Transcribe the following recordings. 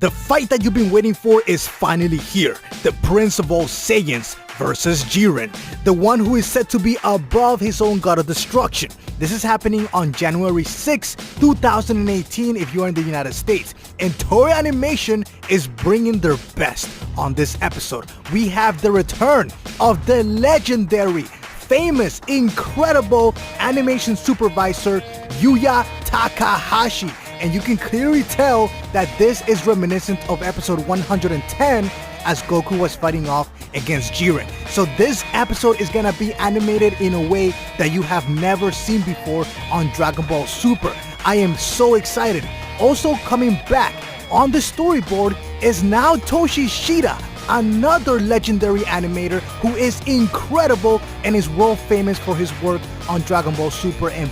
The fight that you've been waiting for is finally here. The Prince of all Saiyans versus Jiren, the one who is said to be above his own god of destruction. This is happening on January 6, 2018 if you are in the United States. And Toei Animation is bringing their best on this episode. We have the return of the legendary, famous, incredible animation supervisor Yuya Takahashi. And you can clearly tell that this is reminiscent of episode 110 as Goku was fighting off against Jiren. So this episode is gonna be animated in a way that you have never seen before on Dragon Ball Super. I am so excited. Also coming back on the storyboard is now Toshi Shida, another legendary animator who is incredible and is world famous for his work on Dragon Ball Super and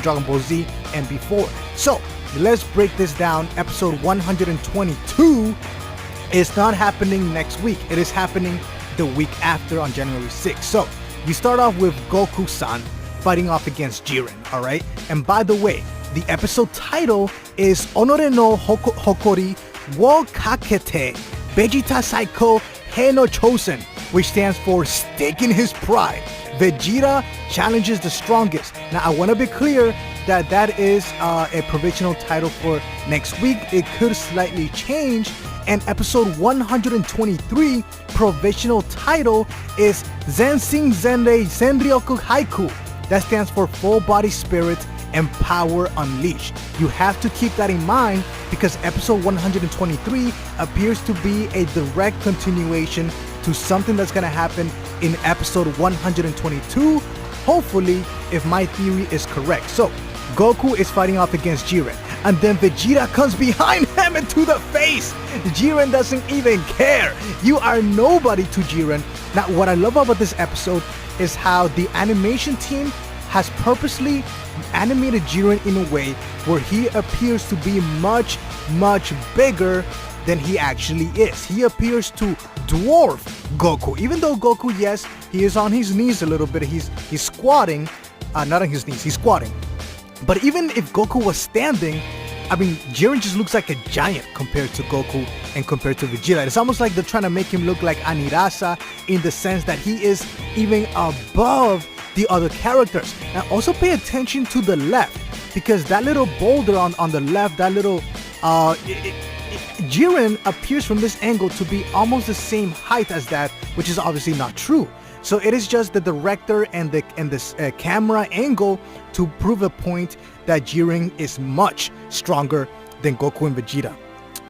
Dragon Ball Z and before. So let's break this down. Episode 122 is not happening next week. It is happening the week after on January 6th. So you start off with Goku-san fighting off against Jiren, alright? And by the way, the episode title is Onore no Hokori wo Kakete Vegeta Saiko He no Chosen, which stands for Staking His Pride. Vegeta challenges the strongest. Now I want to be clear that that is a provisional title for next week. It could slightly change. And episode 123 provisional title is Zenshin Zenrei Senryoku Haiku. That stands for Full Body Spirit and Power Unleashed. You have to keep that in mind because episode 123 appears to be a direct continuation to something that's going to happen in episode 122, hopefully, if my theory is correct. So Goku is fighting off against Jiren, and then Vegeta comes behind him into the face. Jiren doesn't even care. You are nobody to Jiren. Now, what I love about this episode is how the animation team has purposely animated Jiren in a way where he appears to be much, much bigger than he actually is. He appears to dwarf Goku. Even though Goku, yes, he is on his knees a little bit. He's squatting. Not on his knees, he's squatting. But even if Goku was standing, I mean, Jiren just looks like a giant compared to Goku and compared to Vegeta. It's almost like they're trying to make him look like Anirasa in the sense that he is even above the other characters. Now also pay attention to the left, because that little boulder on the left, that little Jiren appears from this angle to be almost the same height as that, which is obviously not true. So it is just the director and the camera angle to prove a point that Jiren is much stronger than Goku and Vegeta.